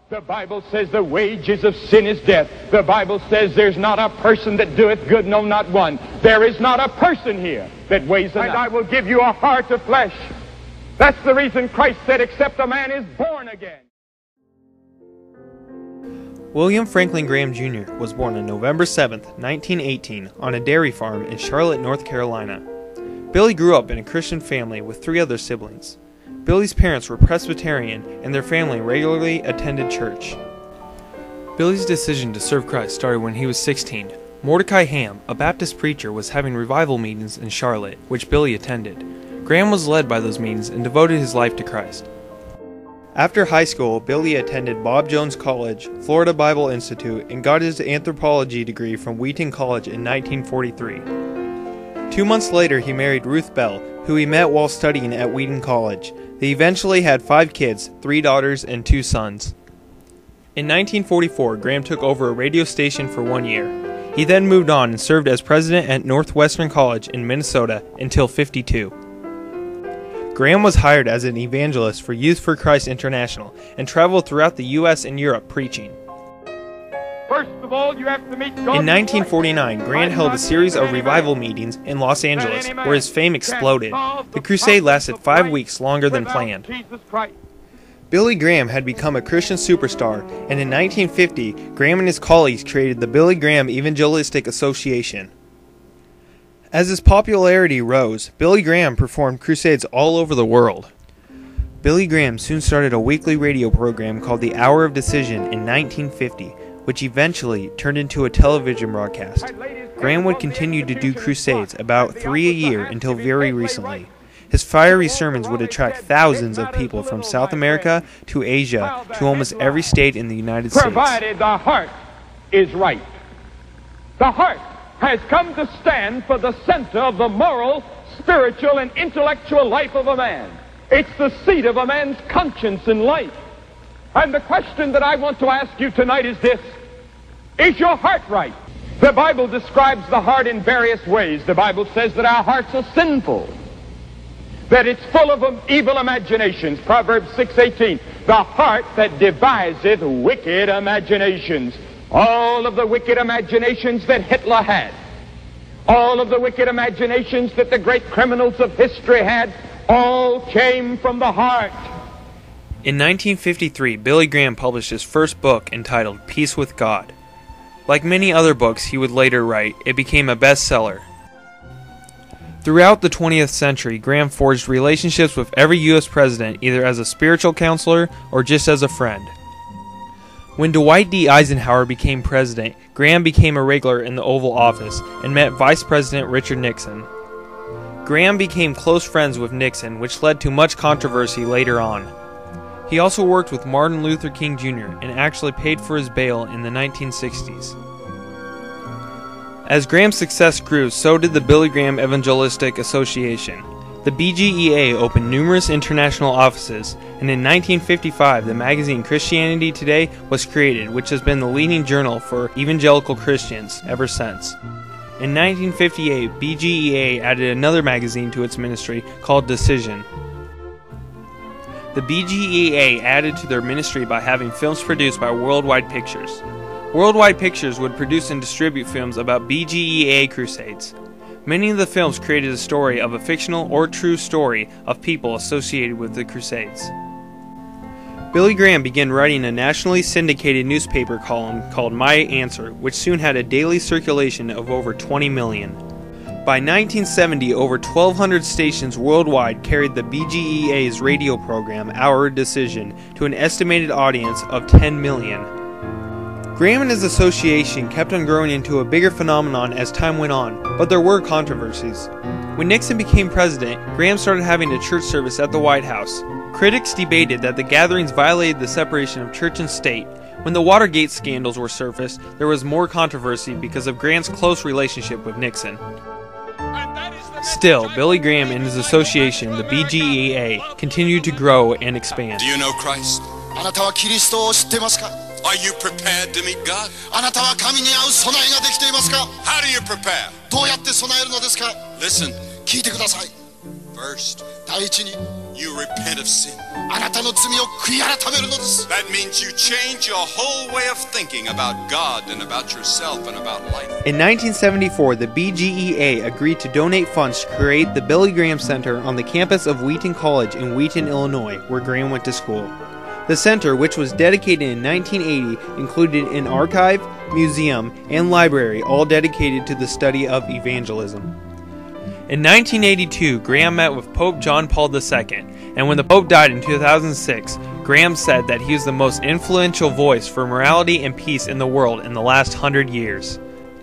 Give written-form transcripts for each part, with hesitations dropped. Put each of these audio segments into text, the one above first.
The Bible says the wages of sin is death. The Bible says there's not a person that doeth good, no, not one. There is not a person here that weighs enough. And I will give you a heart of flesh. That's the reason Christ said, except a man is born again. William Franklin Graham Jr. was born on November 7, 1918, on a dairy farm in Charlotte, North Carolina. Billy grew up in a Christian family with 3 other siblings. Billy's parents were Presbyterian, and their family regularly attended church. Billy's decision to serve Christ started when he was 16. Mordecai Ham, a Baptist preacher, was having revival meetings in Charlotte, which Billy attended. Graham was led by those meetings and devoted his life to Christ. After high school, Billy attended Bob Jones College, Florida Bible Institute, and got his anthropology degree from Wheaton College in 1943. 2 months later, he married Ruth Bell, who he met while studying at Wheaton College. They eventually had 5 kids, 3 daughters and 2 sons. In 1944, Graham took over a radio station for 1 year. He then moved on and served as president at Northwestern College in Minnesota until '52. Graham was hired as an evangelist for Youth for Christ International and traveled throughout the U.S. and Europe preaching. First of all, you have to meet God. In 1949, Graham held a series of revival meetings in Los Angeles, where his fame exploded. The crusade lasted 5 weeks longer than planned. Billy Graham had become a Christian superstar, and in 1950, Graham and his colleagues created the Billy Graham Evangelistic Association. As his popularity rose, Billy Graham performed crusades all over the world. Billy Graham soon started a weekly radio program called The Hour of Decision in 1950, which eventually turned into a television broadcast. Graham would continue to do crusades, about 3 a year, until very recently. His fiery sermons would attract thousands of people from South America to Asia to almost every state in the United States. Provided the heart is right. The heart has come to stand for the center of the moral, spiritual, and intellectual life of a man. It's the seat of a man's conscience and life. And the question that I want to ask you tonight is this: is your heart right? The Bible describes the heart in various ways. The Bible says that our hearts are sinful, that it's full of evil imaginations. Proverbs 6:18, the heart that deviseth wicked imaginations. All of the wicked imaginations that Hitler had, all of the wicked imaginations that the great criminals of history had, all came from the heart. In 1953, Billy Graham published his first book entitled Peace with God. Like many other books he would later write, it became a bestseller. Throughout the 20th century, Graham forged relationships with every U.S. president, either as a spiritual counselor or just as a friend. When Dwight D. Eisenhower became president, Graham became a regular in the Oval Office and met Vice President Richard Nixon. Graham became close friends with Nixon, which led to much controversy later on. He also worked with Martin Luther King Jr. and actually paid for his bail in the 1960s. As Graham's success grew, so did the Billy Graham Evangelistic Association. The BGEA opened numerous international offices, and in 1955 the magazine Christianity Today was created, which has been the leading journal for evangelical Christians ever since. In 1958, BGEA added another magazine to its ministry called Decision. The BGEA added to their ministry by having films produced by Worldwide Pictures. Worldwide Pictures would produce and distribute films about BGEA crusades. Many of the films created a story of a fictional or true story of people associated with the Crusades. Billy Graham began writing a nationally syndicated newspaper column called My Answer, which soon had a daily circulation of over 20 million. By 1970, over 1,200 stations worldwide carried the BGEA's radio program, Our Decision, to an estimated audience of 10 million. Graham and his association kept on growing into a bigger phenomenon as time went on, but there were controversies. When Nixon became president, Graham started having a church service at the White House. Critics debated that the gatherings violated the separation of church and state. When the Watergate scandals were surfaced, there was more controversy because of Graham's close relationship with Nixon. Still, Billy Graham and his association, the BGEA, continued to grow and expand. Do you know Christ? Are you prepared to meet God? How do you prepare? Listen. First, You repent of sin. あなたの罪を悔い改めるのです。That means you change your whole way of thinking about God and about yourself and about life. In 1974, the BGEA agreed to donate funds to create the Billy Graham Center on the campus of Wheaton College in Wheaton, Illinois, where Graham went to school. The center, which was dedicated in 1980, included an archive, museum, and library, all dedicated to the study of evangelism. In 1982, Graham met with Pope John Paul II, and when the Pope died in 2006, Graham said that he was the most influential voice for morality and peace in the world in the last 100 years.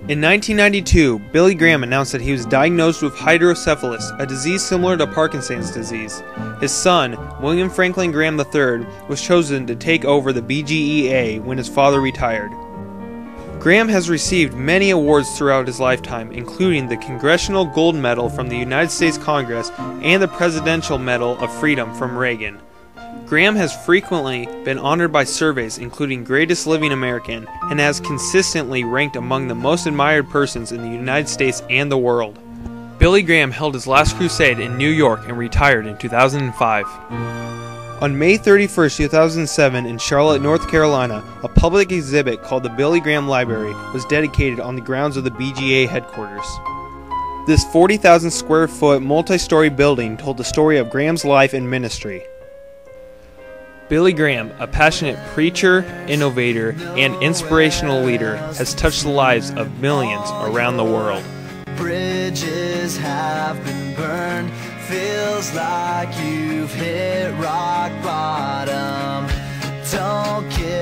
In 1992, Billy Graham announced that he was diagnosed with hydrocephalus, a disease similar to Parkinson's disease. His son, William Franklin Graham III, was chosen to take over the BGEA when his father retired. Graham has received many awards throughout his lifetime, including the Congressional Gold Medal from the United States Congress and the Presidential Medal of Freedom from Reagan. Graham has frequently been honored by surveys including Greatest Living American and has consistently ranked among the most admired persons in the United States and the world. Billy Graham held his last crusade in New York and retired in 2005. On May 31, 2007, in Charlotte, North Carolina, a public exhibit called the Billy Graham Library was dedicated on the grounds of the BGA headquarters. This 40,000 square foot multi-story building told the story of Graham's life and ministry. Billy Graham, a passionate preacher, innovator, and inspirational leader, has touched the lives of millions around the world. Bridges have been burned. Feels like you've hit rock bottom. Don't give